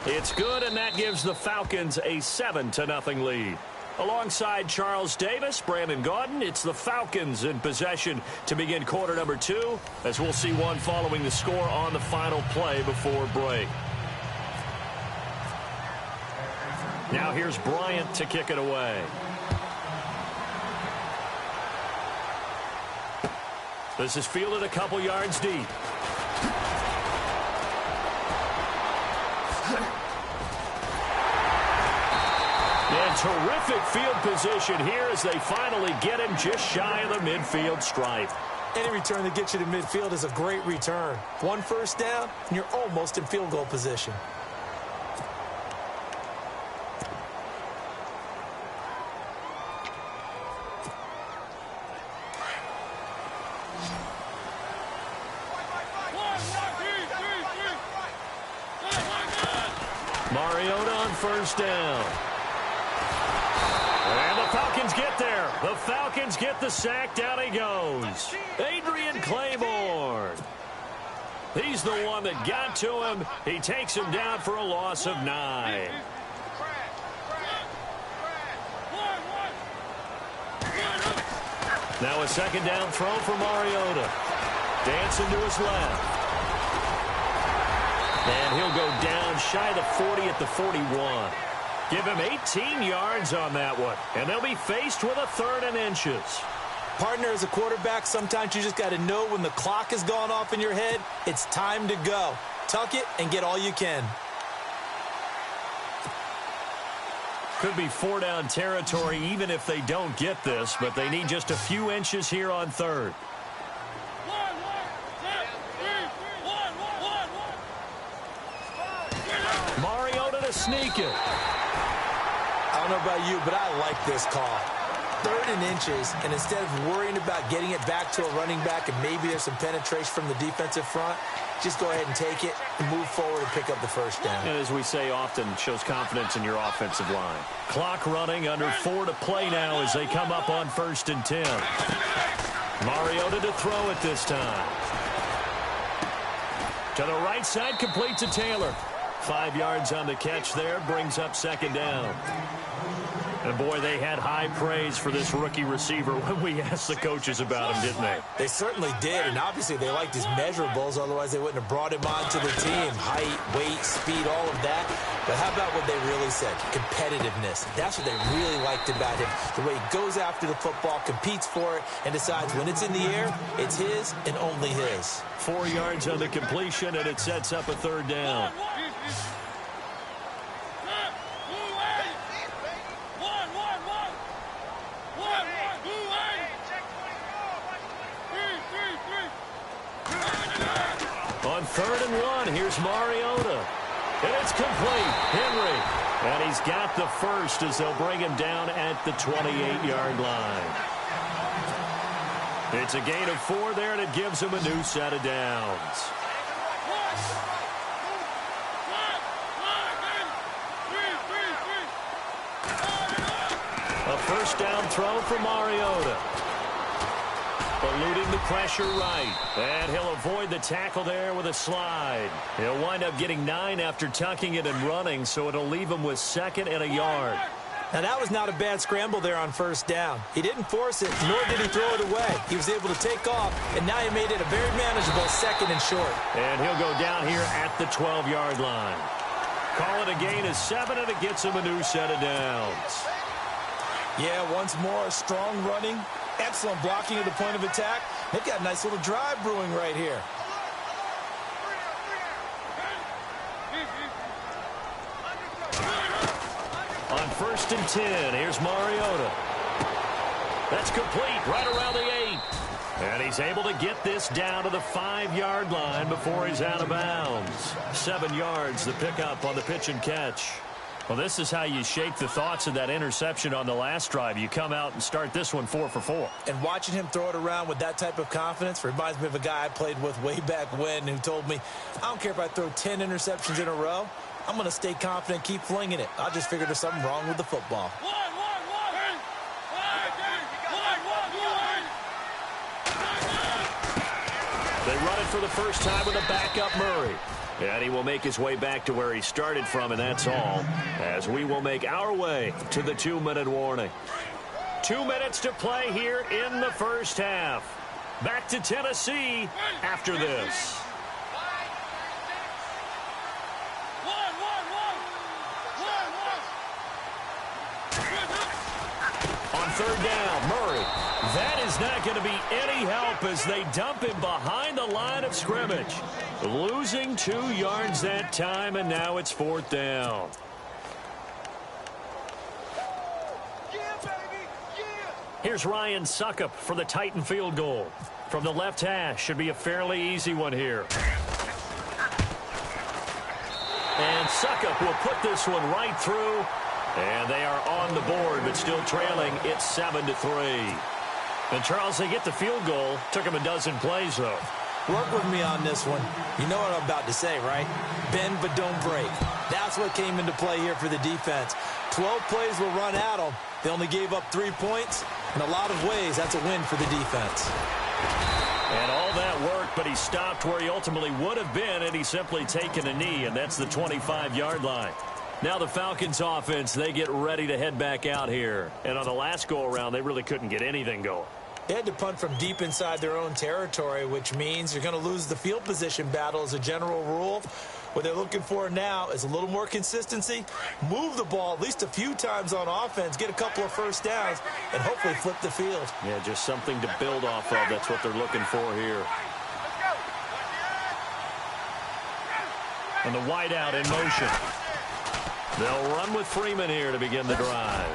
It's good, and that gives the Falcons a 7-0 lead. Alongside Charles Davis, Brandon Gaudin, it's the Falcons in possession to begin quarter number 2, as we'll see one following the score on the final play before break. Now here's Bryant to kick it away. This is fielded a couple yards deep. And terrific field position here as they finally get him just shy of the midfield stripe. Any return that gets you to midfield is a great return. One first down, and you're almost in field goal position. Mariota on first down. And the Falcons get there. The Falcons get the sack. Down he goes. Adrian Claiborne. He's the one that got to him. He takes him down for a loss of 9. Now a second down throw for Mariota. Dancing to his left. And he'll go down shy of the 40 at the 41. Give him 18 yards on that one. And they'll be faced with a 3rd and inches. Partner, as a quarterback, sometimes you just got to know when the clock has gone off in your head, it's time to go. Tuck it and get all you can. Could be 4-down territory even if they don't get this, but they need just a few inches here on 3rd. Mariota to sneak it. I don't know about you, but I like this call. 3rd and inches, and instead of worrying about getting it back to a running back and maybe there's some penetration from the defensive front, just go ahead and take it and move forward and pick up the first down. And as we say often, shows confidence in your offensive line. Clock running, under 4 to play now as they come up on 1st and 10. Mariota to throw it this time. To the right side, complete to Taylor. 5 yards on the catch there, brings up 2nd down. And, boy, they had high praise for this rookie receiver when we asked the coaches about him, didn't they? They certainly did, and obviously they liked his measurables. Otherwise, they wouldn't have brought him onto the team. Height, weight, speed, all of that. But how about what they really said? Competitiveness. That's what they really liked about him. The way he goes after the football, competes for it, and decides when it's in the air, it's his and only his. 4 yards on the completion, and it sets up a 3rd down. On 3rd and 1, here's Mariota. And it's complete. Henry. And he's got the first as they'll bring him down at the 28-yard line. It's a gain of 4 there, and it gives him a new set of downs. A first down throw for Mariota. Eluding the pressure right. And he'll avoid the tackle there with a slide. He'll wind up getting 9 after tucking it and running, so it'll leave him with 2nd and a yard. Now, that was not a bad scramble there on 1st down. He didn't force it, nor did he throw it away. He was able to take off, and now he made it a very manageable 2nd and short. And he'll go down here at the 12-yard line. Call it a gain of 7, and it gets him a new set of downs. Yeah, once more, strong running. Excellent blocking at the point of attack. They've got a nice little drive brewing right here. On 1st and 10, here's Mariota. That's complete right around the 8. And he's able to get this down to the 5-yard line before he's out of bounds. 7 yards, the pickup on the pitch and catch. Well, this is how you shake the thoughts of that interception on the last drive. You come out and start this one 4 for 4. And watching him throw it around with that type of confidence reminds me of a guy I played with way back when who told me, I don't care if I throw 10 interceptions in a row. I'm going to stay confident, keep flinging it. I just figured there's something wrong with the football. They run it for the first time with a backup Murray. And he will make his way back to where he started from, and that's all, as we will make our way to the 2-minute warning. 2 minutes to play here in the first half. Back to Tennessee after this. On third down, Murray. That is not going to be any help as they dump him behind the line of scrimmage. Losing 2 yards that time, and now it's 4th down. Here's Ryan Suckup for the Titan field goal. From the left hash, should be a fairly easy one here. And Suckup will put this one right through. And they are on the board, but still trailing. It's 7-3. And, Charles, they get the field goal. Took them a dozen plays, though. Work with me on this one. You know what I'm about to say, right? Bend but don't break. That's what came into play here for the defense. 12 plays will run at them. They only gave up 3 points. In a lot of ways, that's a win for the defense. And all that work, but he stopped where he ultimately would have been, and he's simply taken a knee, and that's the 25-yard line. Now the Falcons offense, they get ready to head back out here. And on the last go-around, they really couldn't get anything going. They had to punt from deep inside their own territory, which means you're going to lose the field position battle as a general rule. What they're looking for now is a little more consistency, move the ball at least a few times on offense, get a couple of first downs, and hopefully flip the field. Yeah, just something to build off of. That's what they're looking for here. And the wideout in motion. They'll run with Freeman here to begin the drive.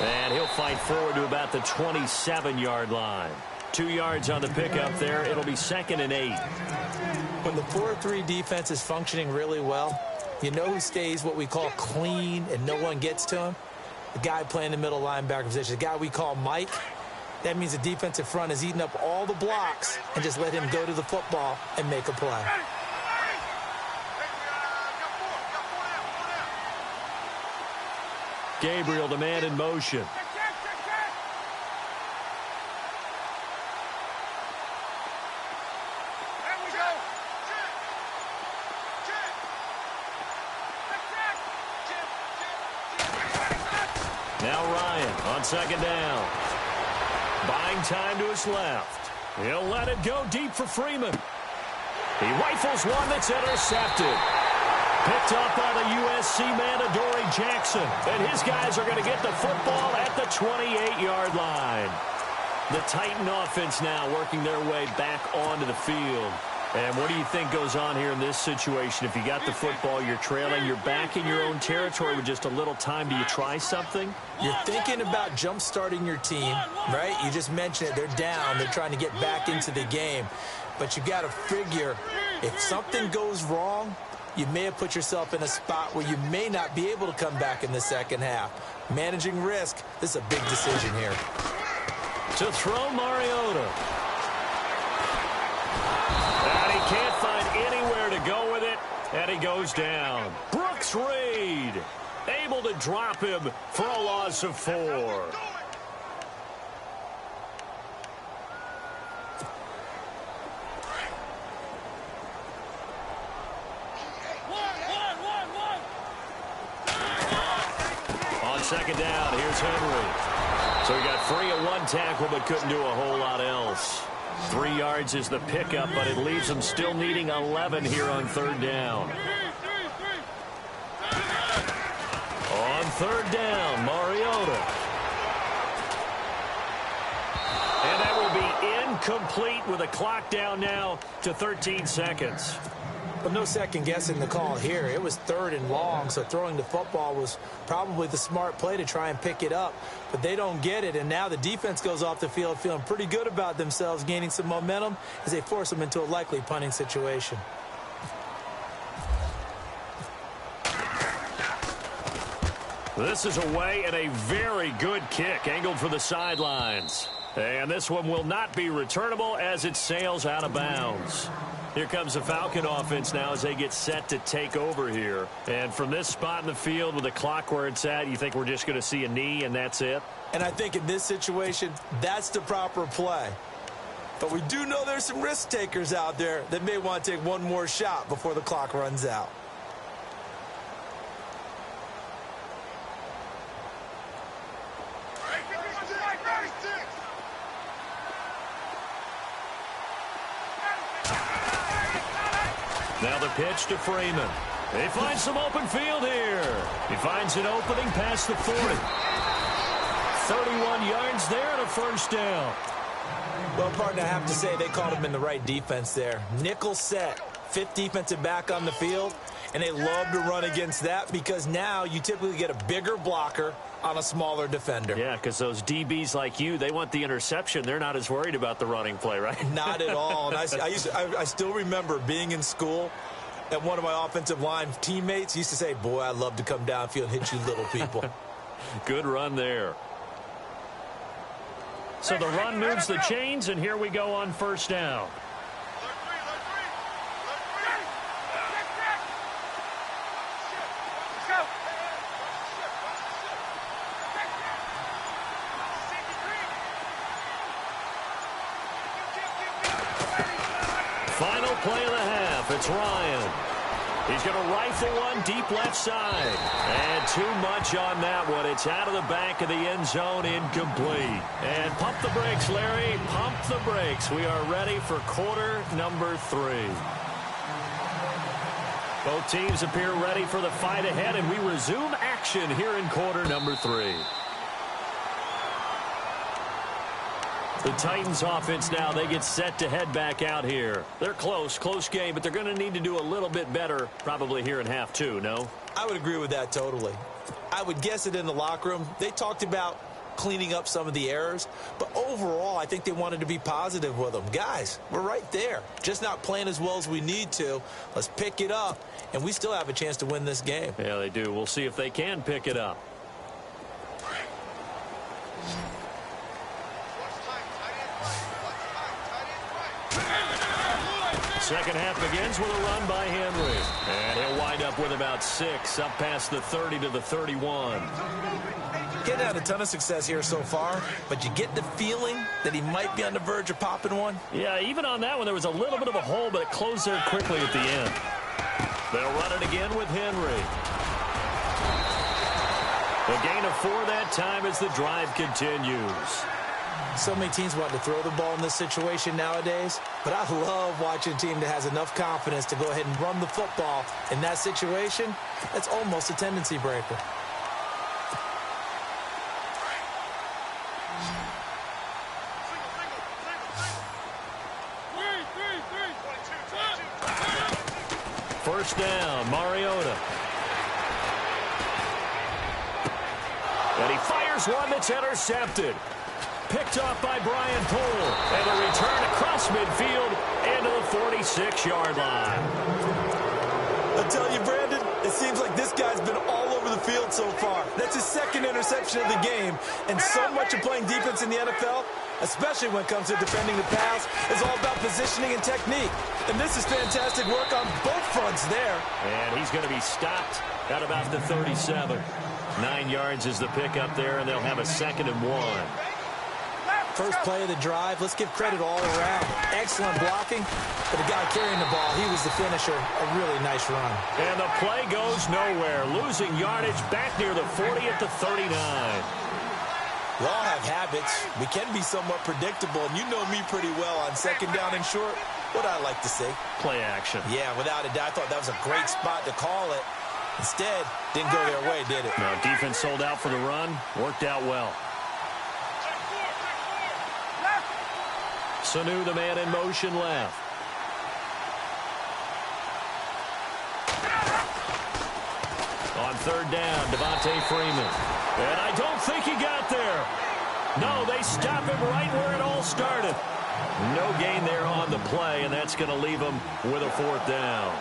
And he'll fight forward to about the 27-yard line. 2 yards on the pickup there. It'll be 2nd and 8. When the 4-3 defense is functioning really well, you know who stays what we call clean and no one gets to him? The guy playing the middle linebacker position, the guy we call Mike. That means the defensive front is eating up all the blocks and just let him go to the football and make a play. Gabriel, the man in motion. Now Ryan on 2nd down. Buying time to his left. He'll let it go deep for Freeman. He rifles one that's intercepted. Picked up by the USC man, Adoree Jackson. And his guys are going to get the football at the 28-yard line. The Titan offense now working their way back onto the field. And what do you think goes on here in this situation? If you got the football, you're trailing, you're back in your own territory with just a little time. Do you try something? You're thinking about jump-starting your team, right? You just mentioned it. They're down. They're trying to get back into the game. But you got to figure if something goes wrong, you may have put yourself in a spot where you may not be able to come back in the second half. Managing risk, this is a big decision here. To throw Mariota. And he can't find anywhere to go with it, and he goes down. Brooks Reed able to drop him for a loss of 4. On 2nd down, here's Henry. So he got free of 1 tackle but couldn't do a whole lot else. 3 yards is the pickup, but it leaves them still needing 11 here on 3rd down. On 3rd down, Mariota. And that will be incomplete with a clock down now to 13 seconds. But no second guessing the call here. It was 3rd and long, so throwing the football was probably the smart play to try and pick it up. But they don't get it, and now the defense goes off the field feeling pretty good about themselves, gaining some momentum as they force them into a likely punting situation. This is away and a very good kick angled for the sidelines. And this one will not be returnable as it sails out of bounds. Here comes the Falcon offense now as they get set to take over here. And from this spot in the field with the clock where it's at, you think we're just going to see a knee and that's it? And I think in this situation, that's the proper play. But we do know there's some risk takers out there that may want to take one more shot before the clock runs out. Now the pitch to Freeman. He finds some open field here. He finds an opening past the 40. 31 yards there and a first down. Well, partner, I have to say they called him in the right defense there. Nickel set, fifth defensive back on the field, and they love to run against that because now you typically get a bigger blocker on a smaller defender. Yeah, because those DBs like you, they want the interception. They're not as worried about the running play, right? Not at all. And I still remember being in school, and one of my offensive line teammates used to say, boy, I'd love to come downfield and hit you little people. Good run there. So the run moves the chains, and here we go on first down. Final play of the half. It's Ryan. He's going to rifle one deep left side. And too much on that one. It's out of the back of the end zone, incomplete. And pump the brakes, Larry. Pump the brakes. We are ready for quarter number 3. Both teams appear ready for the fight ahead, and we resume action here in quarter number 3. The Titans offense now, they get set to head back out here. They're close game, but they're going to need to do a little bit better probably here in half 2, no? I would agree with that totally. I would guess it in the locker room. They talked about cleaning up some of the errors, but overall, I think they wanted to be positive with them. Guys, we're right there. Just not playing as well as we need to. Let's pick it up, and we still have a chance to win this game. Yeah, they do. We'll see if they can pick it up. Second half begins with a run by Henry. And he'll wind up with about 6, up past the 30 to the 31. Getting had a ton of success here so far, but you get the feeling that he might be on the verge of popping one. Yeah, even on that one, there was a little bit of a hole, but it closed there quickly at the end. They'll run it again with Henry. A gain of 4 that time as the drive continues. So many teams want to throw the ball in this situation nowadays, but I love watching a team that has enough confidence to go ahead and run the football. In that situation, that's almost a tendency breaker. First down, Mariota. And he fires one that's intercepted. Picked off by Brian Poole. And a return across midfield into the 46-yard line. I'll tell you, Brandon, it seems like this guy's been all over the field so far. That's his second interception of the game. And so much of playing defense in the NFL, especially when it comes to defending the pass, is all about positioning and technique. And this is fantastic work on both fronts there. And he's going to be stopped at about the 37. 9 yards is the pickup there, and they'll have a 2nd and 1. First play of the drive, let's give credit all around. Excellent blocking, but the guy carrying the ball, he was the finisher. A really nice run. And the play goes nowhere. Losing yardage back near the 40 at the 39. We all have habits. We can be somewhat predictable, and you know me pretty well on 2nd down and short. What I like to see. Play action. Yeah, without a doubt. I thought that was a great spot to call it. Instead, didn't go their way, did it? No, defense sold out for the run. Worked out well. Sanu, the man in motion left. On 3rd down, Devontae Freeman. And I don't think he got there. No, they stop him right where it all started. No gain there on the play, and that's going to leave him with a 4th down.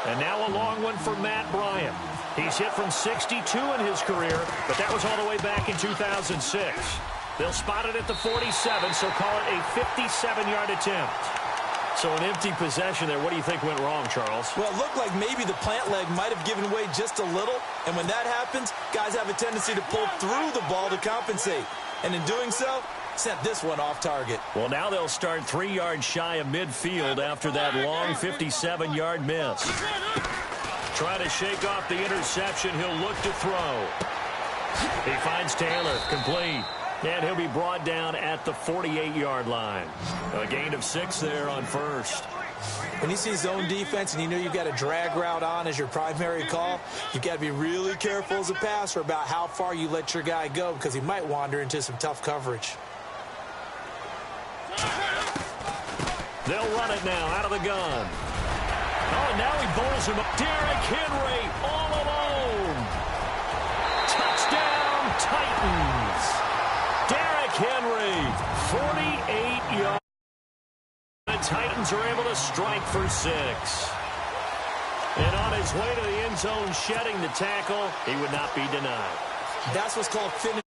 And now a long one for Matt Bryant. He's hit from 62 in his career, but that was all the way back in 2006. They'll spot it at the 47, so call it a 57-yard attempt. So an empty possession there. What do you think went wrong, Charles? Well, it looked like maybe the plant leg might have given way just a little, and when that happens, guys have a tendency to pull through the ball to compensate. And in doing so, sent this one off target. Well, now they'll start 3 yards shy of midfield after that long 57-yard miss. Trying to shake off the interception. He'll look to throw. He finds Taylor, complete. And he'll be brought down at the 48-yard line. A gain of 6 there on first. When you see zone defense and you know you've got a drag route on as your primary call, you've got to be really careful as a passer about how far you let your guy go because he might wander into some tough coverage. They'll run it now out of the gun. Oh, and now he bowls him up. Derrick Henry all alone. Touchdown, Titans. Derrick Henry, 48 yards. The Titans are able to strike for 6. And on his way to the end zone, shedding the tackle, he would not be denied. That's what's called finish.